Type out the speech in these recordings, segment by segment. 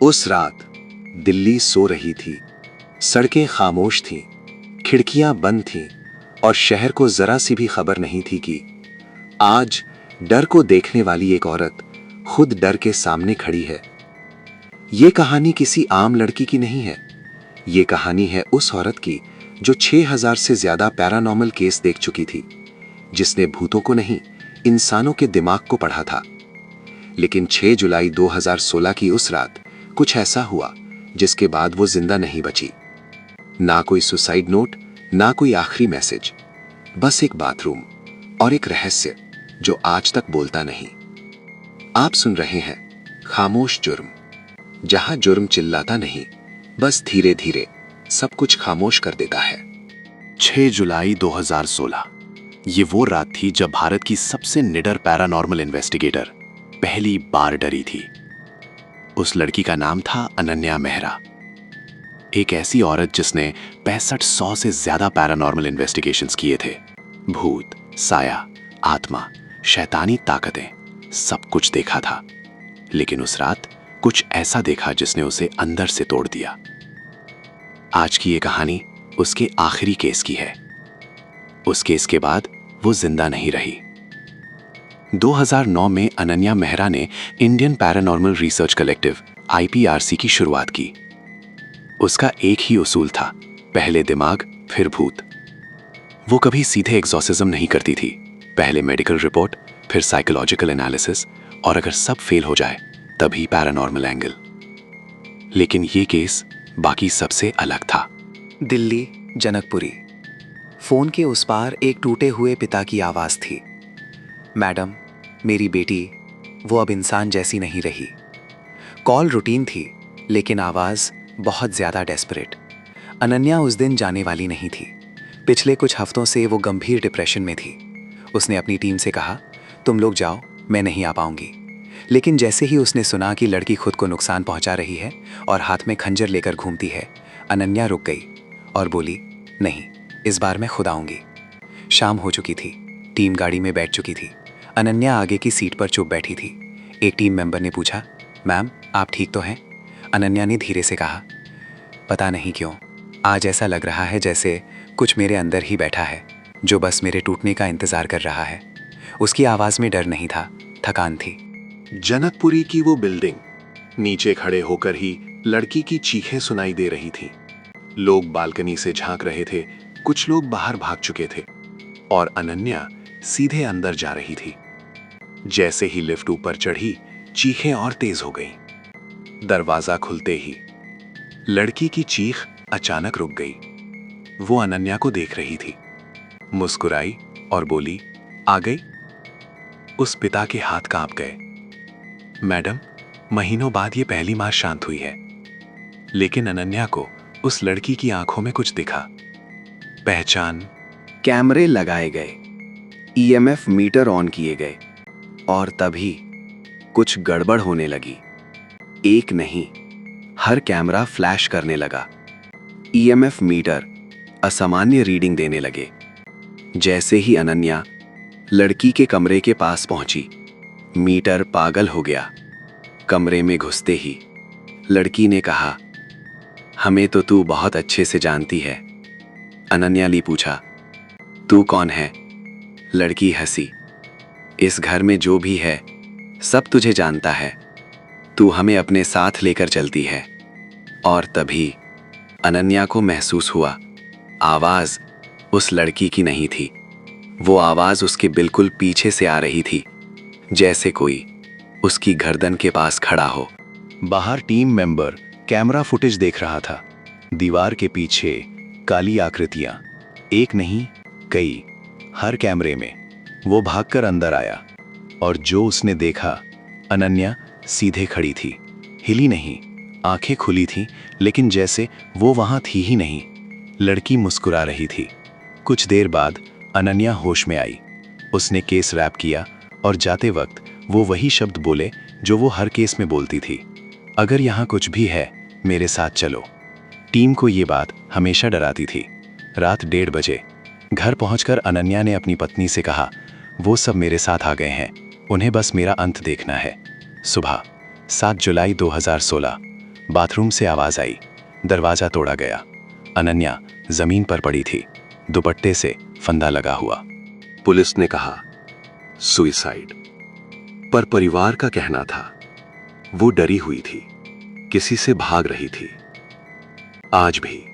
उस रात दिल्ली सो रही थी। सड़कें खामोश थीं, खिड़कियां बंद थीं और शहर को जरा सी भी खबर नहीं थी कि आज डर को देखने वाली एक औरत खुद डर के सामने खड़ी है। ये कहानी किसी आम लड़की की नहीं है। ये कहानी है उस औरत की जो 6000 से ज्यादा पैरानॉर्मल केस देख चुकी थी, जिसने भूतों को नहीं, इंसानों के दिमाग को पढ़ा था। लेकिन 6 जुलाई 2016 की उस रात कुछ ऐसा हुआ जिसके बाद वो जिंदा नहीं बची। ना कोई सुसाइड नोट, ना कोई आखिरी मैसेज, बस एक बाथरूम और एक रहस्य जो आज तक बोलता नहीं। आप सुन रहे हैं खामोश जुर्म, जहां जुर्म चिल्लाता नहीं, बस धीरे धीरे सब कुछ खामोश कर देता है। 6 जुलाई 2016 ये वो रात थी जब भारत की सबसे निडर पैरानॉर्मल इन्वेस्टिगेटर पहली बार डरी थी। उस लड़की का नाम था अनन्या मेहरा, एक ऐसी औरत जिसने 6500 से ज्यादा पैरानॉर्मल इन्वेस्टिगेशंस किए थे। भूत, साया, आत्मा, शैतानी ताकतें, सब कुछ देखा था। लेकिन उस रात कुछ ऐसा देखा जिसने उसे अंदर से तोड़ दिया। आज की ये कहानी उसके आखिरी केस की है। उस केस के बाद वो जिंदा नहीं रही। 2009 में अनन्या मेहरा ने Indian paranormal research collective IPRC की शुरुआत की। उसका एक ही उसूल था, पहले दिमाग फिर भूत। वो कभी सीधे एग्जॉर्सिज्म नहीं करती थी, पहले मेडिकल रिपोर्ट फिर साइकोलॉजिकल एनालिसिस, और अगर सब फेल हो जाए तभी पैरानॉर्मल एंगल। लेकिन ये केस बाकी सबसे अलग था। दिल्ली, जनकपुरी। फोन के उस पार एक टूटे हुए पिता की आवाज थी। मैडम, मेरी बेटी, वो अब इंसान जैसी नहीं रही। कॉल रूटीन थी, लेकिन आवाज बहुत ज्यादा डेस्परेट। अनन्या उस दिन जाने वाली नहीं थी। पिछले कुछ हफ्तों से वो गंभीर डिप्रेशन में थी। उसने अपनी टीम से कहा, तुम लोग जाओ, मैं नहीं आ पाऊंगी। लेकिन जैसे ही उसने सुना कि लड़की खुद को नुकसान पहुंचा रही है और हाथ में खंजर लेकर घूमती है, अनन्या रुक गई और बोली, नहीं, इस बार मैं खुद आऊंगी। शाम हो चुकी थी, टीम गाड़ी में बैठ चुकी थी। अनन्या आगे की सीट पर चुप बैठी थी। एक टीम मेंबर ने पूछा, मैम, आप ठीक तो हैं? अनन्या ने धीरे से कहा, पता नहीं क्यों, आज ऐसा लग रहा है जैसे कुछ मेरे अंदर ही बैठा है, जो बस मेरे टूटने का इंतजार कर रहा है। उसकी आवाज में डर नहीं था, थकान थी। जनकपुरी की वो बिल्डिंग, नीचे खड़े होकर ही लड़की की चीखें सुनाई दे रही थीं। लोग बालकनी से झांक रहे थे, कुछ लोग बाहर भाग चुके थे और अनन्या सीधे अंदर जा रही थी। जैसे ही लिफ्ट ऊपर चढ़ी, चीखें और तेज हो गईं। दरवाजा खुलते ही लड़की की चीख अचानक रुक गई। वो अनन्या को देख रही थी, मुस्कुराई और बोली, आ गई? उस पिता के हाथ कांप गए। मैडम, महीनों बाद ये पहली बार शांत हुई है। लेकिन अनन्या को उस लड़की की आंखों में कुछ दिखा, पहचान। कैमरे लगाए गए, EMF मीटर ऑन किए गए और तभी कुछ गड़बड़ होने लगी। एक नहीं, हर कैमरा फ्लैश करने लगा। EMF मीटर असामान्य रीडिंग देने लगे। जैसे ही अनन्या लड़की के कमरे के पास पहुंची, मीटर पागल हो गया। कमरे में घुसते ही लड़की ने कहा, हमें तो तू बहुत अच्छे से जानती है। अनन्या ने पूछा, तू कौन है? लड़की हंसी, इस घर में जो भी है सब तुझे जानता है। तू हमें अपने साथ लेकर चलती है। और तभी अनन्या को महसूस हुआ, आवाज उस लड़की की नहीं थी। वो आवाज उसके बिल्कुल पीछे से आ रही थी, जैसे कोई उसकी गर्दन के पास खड़ा हो। बाहर टीम मेंबर कैमरा फुटेज देख रहा था। दीवार के पीछे काली आकृतियां, एक नहीं कई, हर कैमरे में। वो भागकर अंदर आया और जो उसने देखा, अनन्या सीधे खड़ी थी, हिली नहीं, आंखें खुली थीं, लेकिन जैसे वो वहां थी ही नहीं। लड़की मुस्कुरा रही थी। कुछ देर बाद अनन्या होश में आई। उसने केस रैप किया और जाते वक्त वो वही शब्द बोले जो वो हर केस में बोलती थी, अगर यहाँ कुछ भी है मेरे साथ चलो। टीम को ये बात हमेशा डराती थी। रात 1:30 बजे घर पहुंचकर अनन्या ने अपनी पत्नी से कहा, वो सब मेरे साथ आ गए हैं, उन्हें बस मेरा अंत देखना है। सुबह 7 जुलाई 2016 बाथरूम से आवाज आई, दरवाजा तोड़ा गया। अनन्या जमीन पर पड़ी थी, दुपट्टे से फंदा लगा हुआ। पुलिस ने कहा सुइसाइड, पर परिवार का कहना था वो डरी हुई थी, किसी से भाग रही थी। आज भी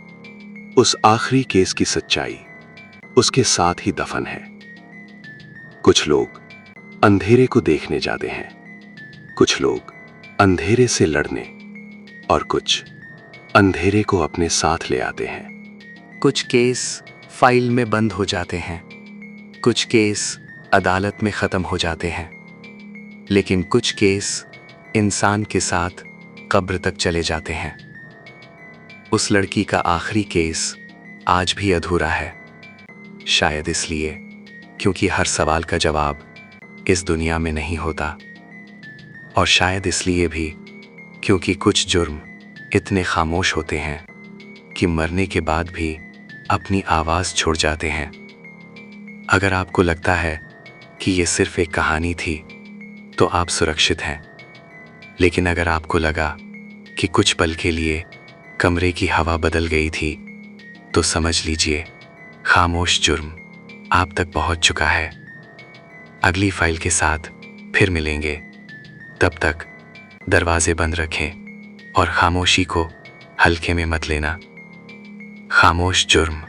उस आखिरी केस की सच्चाई उसके साथ ही दफन है। कुछ लोग अंधेरे को देखने जाते हैं, कुछ लोग अंधेरे से लड़ने, और कुछ अंधेरे को अपने साथ ले आते हैं। कुछ केस फाइल में बंद हो जाते हैं, कुछ केस अदालत में ख़त्म हो जाते हैं, लेकिन कुछ केस इंसान के साथ कब्र तक चले जाते हैं। उस लड़की का आखिरी केस आज भी अधूरा है, शायद इसलिए क्योंकि हर सवाल का जवाब इस दुनिया में नहीं होता, और शायद इसलिए भी क्योंकि कुछ जुर्म इतने खामोश होते हैं कि मरने के बाद भी अपनी आवाज़ छोड़ जाते हैं। अगर आपको लगता है कि ये सिर्फ एक कहानी थी, तो आप सुरक्षित हैं। लेकिन अगर आपको लगा कि कुछ पल के लिए कमरे की हवा बदल गई थी, तो समझ लीजिए खामोश जुर्म आप तक पहुंच चुका है। अगली फाइल के साथ फिर मिलेंगे। तब तक दरवाजे बंद रखें और खामोशी को हल्के में मत लेना। खामोश जुर्म।